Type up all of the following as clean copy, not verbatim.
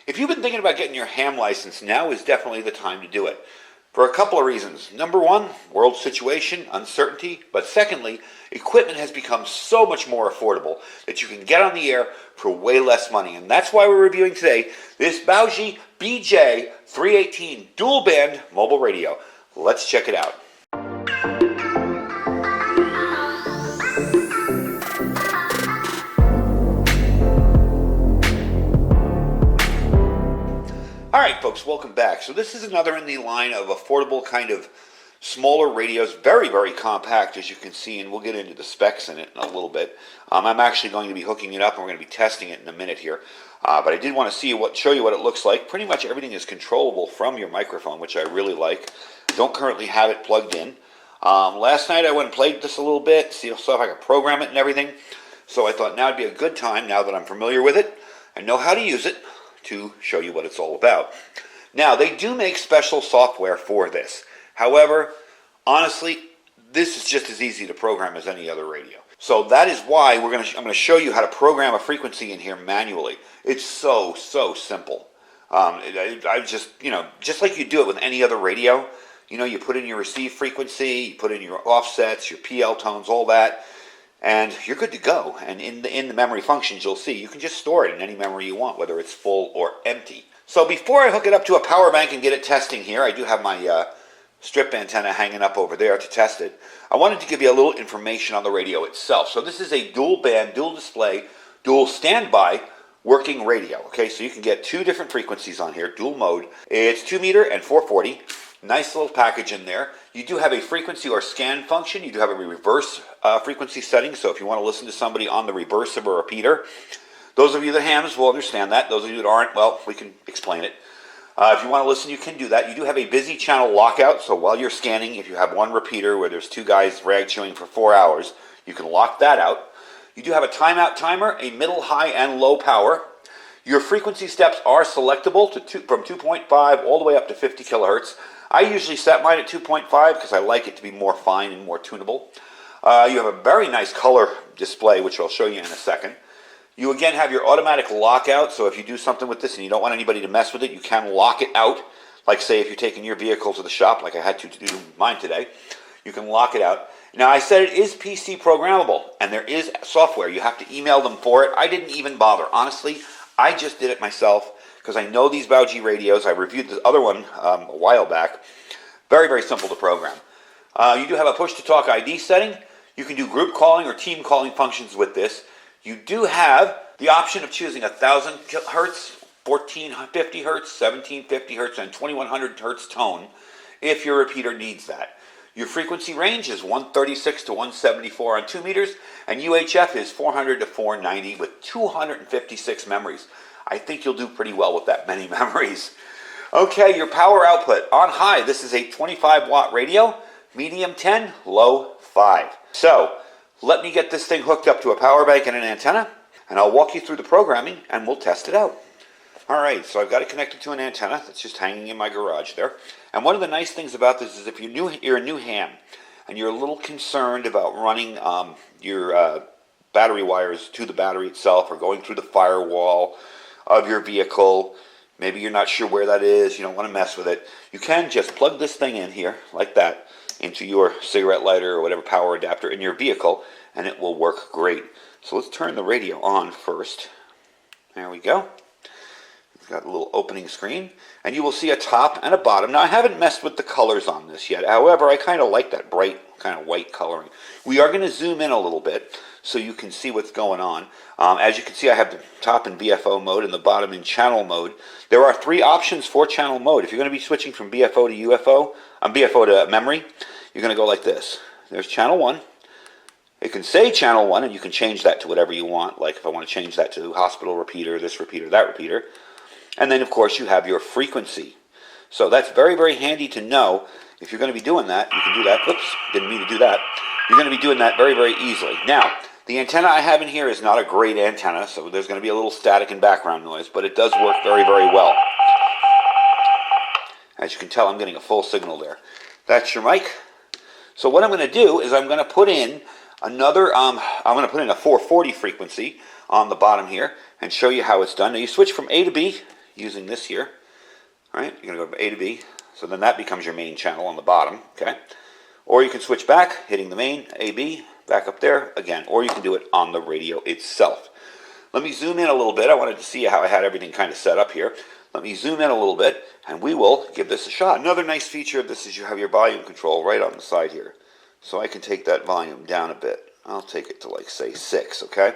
If you've been thinking about getting your ham license, now is definitely the time to do it. For a couple of reasons. Number one, world situation, uncertainty. But secondly, equipment has become so much more affordable that you can get on the air for way less money. And that's why we're reviewing today this Baojie BJ318 dual band mobile radio. Let's check it out. Alright folks, welcome back. So this is another in the line of affordable kind of smaller radios, very, very compact as you can see, and we'll get into the specs in it in a little bit. I'm actually going to be hooking it up and we're going to be testing it in a minute here. But I did want to show you what it looks like. Pretty much everything is controllable from your microphone, which I really like. Don't currently have it plugged in. Last night I went and played this a little bit, see if I could program it and everything. So I thought now would be a good time, now that I'm familiar with it and know how to use it, to show you what it's all about. Now, they do make special software for this. However, honestly, this is just as easy to program as any other radio. So that is why I'm going to show you how to program a frequency in here manually. It's so simple. I just like you do it with any other radio. You put in your receive frequency, you put in your offsets, your PL tones, all that, and you're good to go. And in the memory functions, you'll see you can just store it in any memory you want, whether it's full or empty. So before I hook it up to a power bank and get it testing here, I do have my strip antenna hanging up over there to test it. I wanted to give you a little information on the radio itself. So this is a dual band, dual display, dual standby working radio. Okay, so you can get two different frequencies on here, dual mode. It's 2 meter and 440. Nice little package in there. You do have a frequency or scan function. You do have a reverse frequency setting, so if you want to listen to somebody on the reverse of a repeater, those of you that hams will understand that. Those of you that aren't, well, we can explain it. If you want to listen, you can do that. You do have a busy channel lockout, so while you're scanning, if you have one repeater where there's two guys rag chewing for 4 hours, you can lock that out. You do have a timeout timer, a middle, high, and low power. Your frequency steps are selectable from 2.5 all the way up to 50 kilohertz. I usually set mine at 2.5 because I like it to be more fine and more tunable. You have a very nice color display, which I'll show you in a second. You again have your automatic lockout, so if you do something with this and you don't want anybody to mess with it, you can lock it out. Like say if you're taking your vehicle to the shop, like I had to do mine today, you can lock it out. Now I said it is PC programmable, and there is software. You have to email them for it. I didn't even bother. Honestly, I just did it myself because I know these Baojie radios. I reviewed this other one a while back. Very, very simple to program. You do have a push-to-talk ID setting. You can do group calling or team calling functions with this. You do have the option of choosing 1,000 hertz, 1,450 hertz, 1,750 hertz, and 2,100 hertz tone if your repeater needs that. Your frequency range is 136 to 174 on 2 meters, and UHF is 400 to 490 with 256 memories. I think you'll do pretty well with that many memories. Okay, your power output. On high, this is a 25 watt radio, medium 10, low 5. So, let me get this thing hooked up to a power bank and an antenna, and I'll walk you through the programming and we'll test it out. Alright, so I've got it connected to an antenna that's just hanging in my garage there. And one of the nice things about this is if you're a new ham and you're a little concerned about running your battery wires to the battery itself or going through the firewall of your vehicle, maybe you're not sure where that is, you don't want to mess with it, you can just plug this thing in here, like that, into your cigarette lighter or whatever power adapter in your vehicle, and it will work great. So let's turn the radio on first. There we go. It's got a little opening screen, and you will see a top and a bottom. Now, I haven't messed with the colors on this yet. However, I kind of like that bright kind of white coloring. We are going to zoom in a little bit so you can see what's going on. As you can see, I have the top in BFO mode and the bottom in channel mode. There are 3 options for channel mode. If you're going to be switching from BFO to BFO to memory, you're going to go like this. There's channel 1. It can say channel 1, and you can change that to whatever you want. Like if I want to change that to hospital repeater, this repeater, that repeater. And then, of course, you have your frequency. So that's very, very handy to know. If you're going to be doing that, you can do that. Oops, didn't mean to do that. You're going to be doing that very, very easily. Now, the antenna I have in here is not a great antenna, so there's going to be a little static and background noise, but it does work very, very well. As you can tell, I'm getting a full signal there. That's your mic. So what I'm going to do is I'm going to put in another, I'm going to put in a 440 frequency on the bottom here and show you how it's done. Now you switch from A to B. using this here. All right, you're going to go from A to B. So then that becomes your main channel on the bottom, okay? Or you can switch back, hitting the main, A, B, back up there again. Or you can do it on the radio itself. Let me zoom in a little bit. I wanted to see how I had everything kind of set up here. Let me zoom in a little bit, and we will give this a shot. Another nice feature of this is you have your volume control right on the side here. So I can take that volume down a bit. I'll take it to, like, say, 6, okay?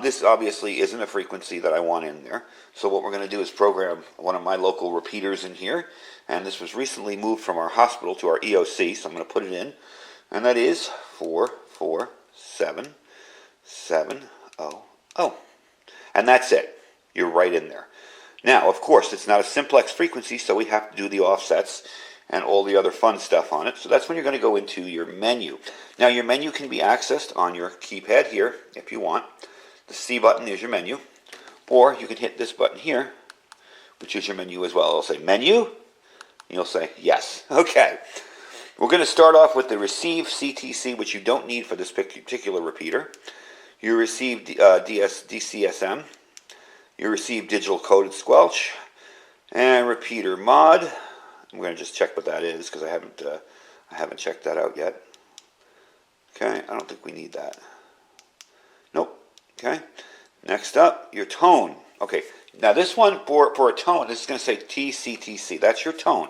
This obviously isn't a frequency that I want in there. So what we're going to do is program one of my local repeaters in here. And this was recently moved from our hospital to our EOC, so I'm going to put it in. And that is 44770. And that's it. You're right in there. Now, of course, it's not a simplex frequency, so we have to do the offsets and all the other fun stuff on it. So that's when you're going to go into your menu. Now, your menu can be accessed on your keypad here, if you want. The C button is your menu. Or you can hit this button here, which is your menu as well. It'll say menu, and you'll say yes. Okay. We're going to start off with the receive CTC, which you don't need for this particular repeater. You receive DCSM. You receive digital coded squelch. And repeater mod. I'm going to just check what that is because I haven't checked that out yet. Okay, I don't think we need that. Nope. Okay. Next up, your tone. Okay, now this one for a tone, this is going to say TCTC. That's your tone.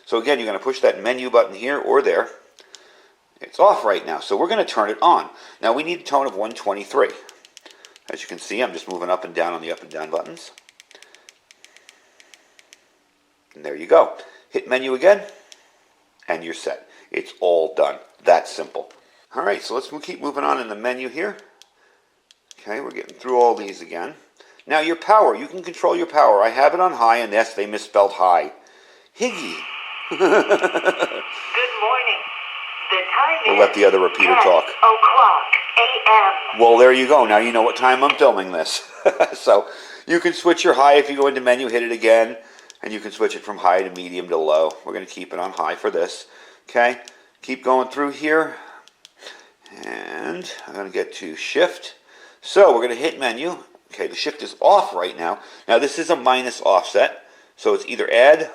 So again, you're going to push that menu button here or there. It's off right now, so we're going to turn it on. Now we need a tone of 123. As you can see, I'm just moving up and down on the up and down buttons. And there you go. Hit menu again, and you're set. It's all done. That simple. All right, so let's keep moving on in the menu here. Okay, we're getting through all these again. Now your power, you can control your power. I have it on high, and yes, they misspelled high. Higgy. Good morning. The time We'll let the other repeater talk. 10 o'clock a.m. Well, there you go. Now you know what time I'm filming this. So you can switch your high if you go into menu, hit it again, and you can switch it from high to medium to low. We're going to keep it on high for this. Okay, keep going through here. And I'm going to get to shift. So we're going to hit menu. Okay, the shift is off right now. Now this is a minus offset. So it's either add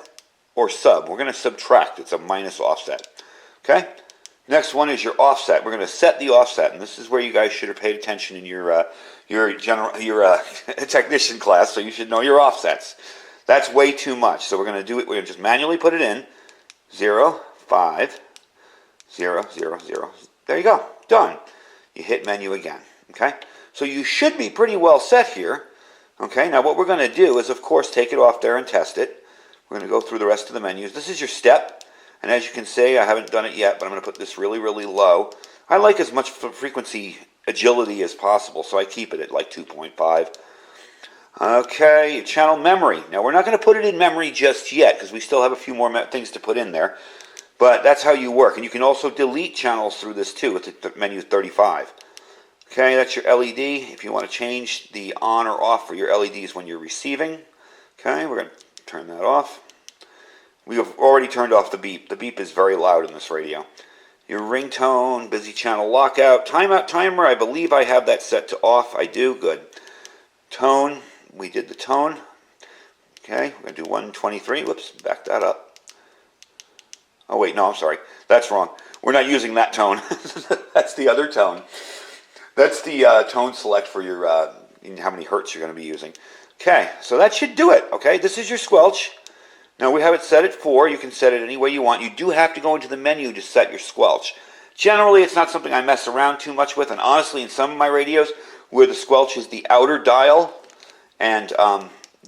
or sub. We're going to subtract. It's a minus offset. Okay? Next one is your offset. We're going to set the offset, and this is where you guys should have paid attention in your technician class, so you should know your offsets. That's way too much. So we're going to do it. We're going to just manually put it in. 0, 5, 0, 0, 0. There you go. Done. You hit menu again. Okay? So you should be pretty well set here. Okay? Now what we're going to do is, of course, take it off there and test it. We're going to go through the rest of the menus. This is your step. And as you can see, I haven't done it yet, but I'm going to put this really, really low. I like as much frequency agility as possible, so I keep it at like 2.5. Okay, your channel memory. Now, we're not going to put it in memory just yet because we still have a few more things to put in there. But that's how you work. And you can also delete channels through this too with the menu 35. Okay, that's your LED. If you want to change the on or off for your LEDs when you're receiving. Okay, we're going to turn that off. We have already turned off the beep. The beep is very loud in this radio. Your ringtone, busy channel lockout, timeout timer. I believe I have that set to off. I do. Good. Tone. We did the tone. Okay, we're going to do 123. Whoops, back that up. Oh, wait, no, I'm sorry. That's wrong. We're not using that tone. That's the other tone. That's the tone select for your how many hertz you're going to be using. Okay, so that should do it. Okay, this is your squelch. Now we have it set at 4. You can set it any way you want. You do have to go into the menu to set your squelch. Generally, it's not something I mess around too much with, and honestly, in some of my radios, where the squelch is the outer dial, and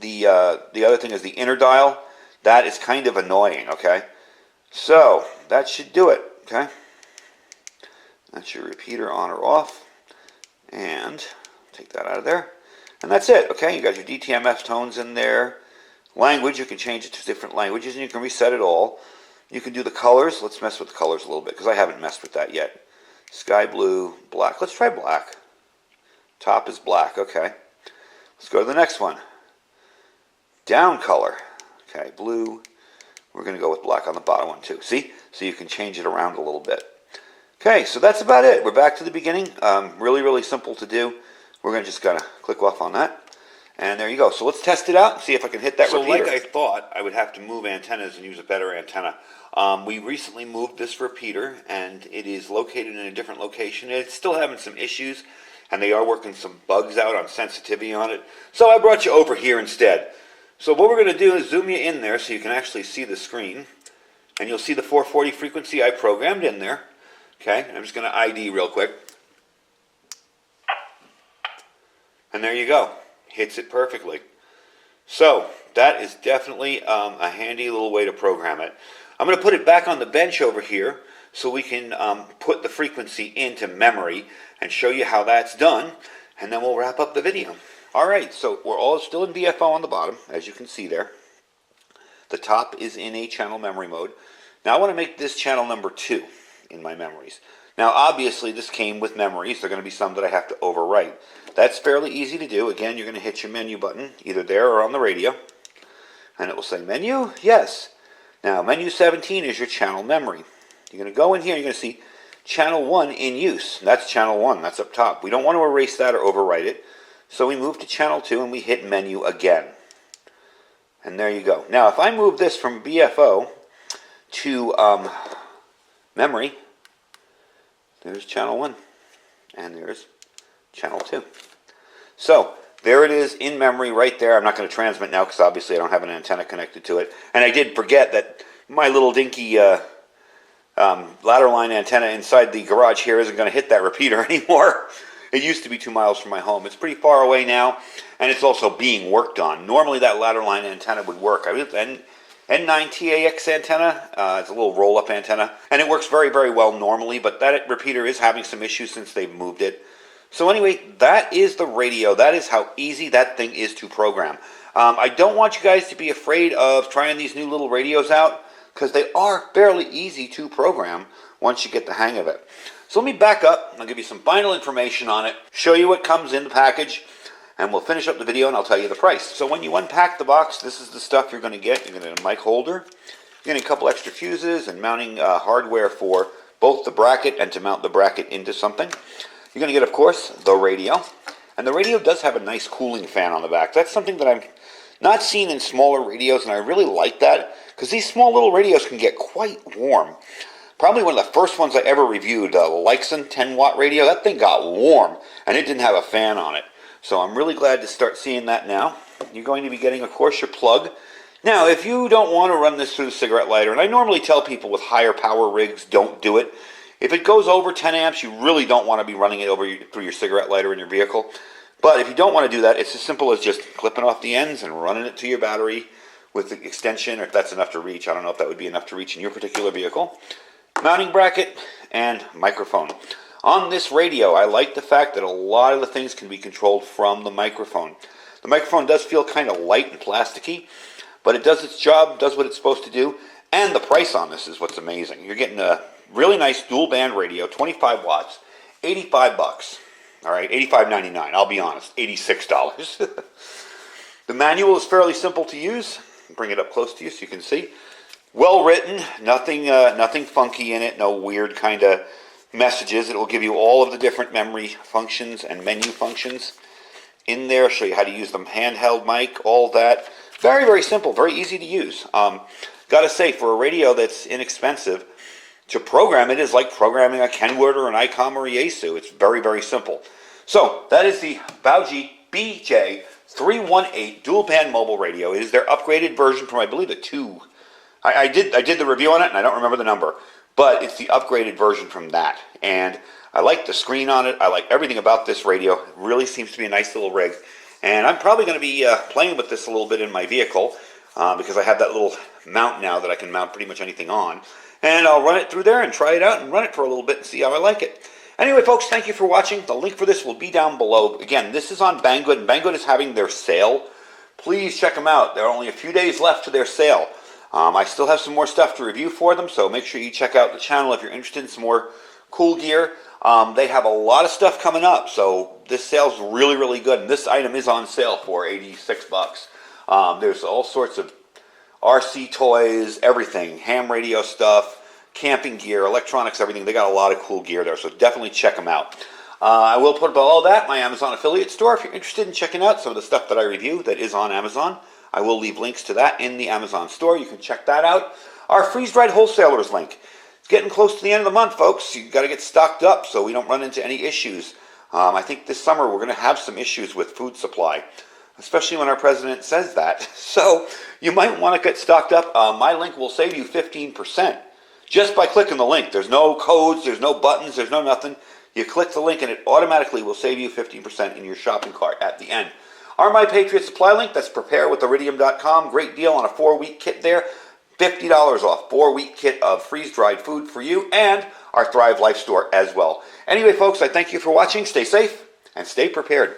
the other thing is the inner dial, that is kind of annoying, okay? So, that should do it, okay? That's your repeater on or off, and take that out of there. And that's it, okay? You got your DTMF tones in there. Language, you can change it to different languages, and you can reset it all. You can do the colors. Let's mess with the colors a little bit, because I haven't messed with that yet. Sky blue, black. Let's try black. Top is black, okay. Let's go to the next one. Down color. Okay, blue. We're going to go with black on the bottom one, too. See? So you can change it around a little bit. Okay, so that's about it. We're back to the beginning. Really, really simple to do. We're going to just kind of click off on that. And there you go. So let's test it out and see if I can hit that repeater. So like I thought, I would have to move antennas and use a better antenna. We recently moved this repeater, and it is located in a different location. It's still having some issues, and they are working some bugs out on sensitivity on it. So I brought you over here instead. So what we're going to do is zoom you in there so you can actually see the screen. And you'll see the 440 frequency I programmed in there. Okay, I'm just going to ID real quick. And there you go. Hits it perfectly. So that is definitely a handy little way to program it. I'm going to put it back on the bench over here so we can put the frequency into memory and show you how that's done, and then we'll wrap up the video. Alright, so we're all still in BFO on the bottom, as you can see there. The top is in a channel memory mode. Now I want to make this channel number 2 in my memories. Now obviously this came with memories. There are going to be some that I have to overwrite. That's fairly easy to do. Again, you're going to hit your menu button, either there or on the radio, and it will say menu, yes. Now menu 17 is your channel memory. You're going to go in here, you're going to see channel 1 in use. That's channel 1, that's up top. We don't want to erase that or overwrite it. So we move to channel 2 and we hit menu again. And there you go. Now if I move this from BFO to memory, there's channel 1 and there's channel 2. So there it is in memory right there. I'm not going to transmit now because obviously I don't have an antenna connected to it. And I did forget that my little dinky ladder line antenna inside the garage here isn't going to hit that repeater anymore. It used to be 2 miles from my home. It's pretty far away now, and it's also being worked on. Normally that ladder line antenna would work. I mean, N9TAX antenna, it's a little roll-up antenna, and it works very, very well normally, but that repeater is having some issues since they've moved it. So anyway, that is the radio. That is how easy that thing is to program. I don't want you guys to be afraid of trying these new little radios out, because they are fairly easy to program once you get the hang of it. So let me back up, I'll give you some final information on it, show you what comes in the package, and we'll finish up the video and I'll tell you the price. So when you unpack the box, this is the stuff you're going to get. You're going to get a mic holder, you're getting a couple extra fuses and mounting hardware for both the bracket and to mount the bracket into something. You're going to get, of course, the radio. And the radio does have a nice cooling fan on the back. That's something that I've not seen in smaller radios, and I really like that because these small little radios can get quite warm. Probably one of the first ones I ever reviewed, the Leixen 10-watt radio, that thing got warm, and it didn't have a fan on it. So I'm really glad to start seeing that now. You're going to be getting, of course, your plug. Now, if you don't want to run this through the cigarette lighter, and I normally tell people with higher power rigs, don't do it. If it goes over 10 amps, you really don't want to be running it through your cigarette lighter in your vehicle. But if you don't want to do that, it's as simple as just clipping off the ends and running it to your battery with the extension, or if that's enough to reach. I don't know if that would be enough to reach in your particular vehicle. Mounting bracket and microphone. On this radio, I like the fact that a lot of the things can be controlled from the microphone. The microphone does feel kind of light and plasticky, but it does its job, does what it's supposed to do, and the price on this is what's amazing. You're getting a really nice dual band radio, 25 watts, 85 bucks. All right, $85.99. I'll be honest, $86. The manual is fairly simple to use. Bring it up close to you so you can see. Well written, nothing funky in it, no weird kind of messages. It will give you all of the different memory functions and menu functions in there. Show you how to use the handheld mic, all that. Very, very simple, very easy to use. Gotta say, for a radio that's inexpensive, to program it is like programming a Kenwood or an ICOM or a Yaesu. It's very, very simple. So that is the Baojie BJ318 dual band mobile radio. It is their upgraded version from, I believe, a 2. I did the review on it, and I don't remember the number, but it's the upgraded version from that. And I like the screen on it. I like everything about this radio. It really seems to be a nice little rig. And I'm probably going to be playing with this a little bit in my vehicle because I have that little mount now that I can mount pretty much anything on. And I'll run it through there and try it out and run it for a little bit and see how I like it. Anyway, folks, thank you for watching. The link for this will be down below. Again, this is on Banggood, and Banggood is having their sale. Please check them out. There are only a few days left to their sale. I still have some more stuff to review for them, so make sure you check out the channel if you're interested in some more cool gear. They have a lot of stuff coming up, so this sale's really, really good. And this item is on sale for 86 bucks. There's all sorts of RC toys, everything, ham radio stuff, camping gear, electronics, everything. They got a lot of cool gear there, so definitely check them out. I will put below that my Amazon affiliate store. If you're interested in checking out some of the stuff that I review that is on Amazon, I will leave links to that in the Amazon store. You can check that out. Our freeze-dried wholesalers link. It's getting close to the end of the month, folks. You've got to get stocked up so we don't run into any issues. I think this summer we're going to have some issues with food supply, especially when our president says that. So you might want to get stocked up. My link will save you 15% just by clicking the link. There's no codes, there's no buttons, there's no nothing. You click the link and it automatically will save you 15% in your shopping cart at the end. Our My Patriot Supply link, that's preparewithiridium.com. Great deal on a 4-week kit there. $50 off, 4-week kit of freeze-dried food for you, and our Thrive Life store as well. Anyway, folks, I thank you for watching. Stay safe and stay prepared.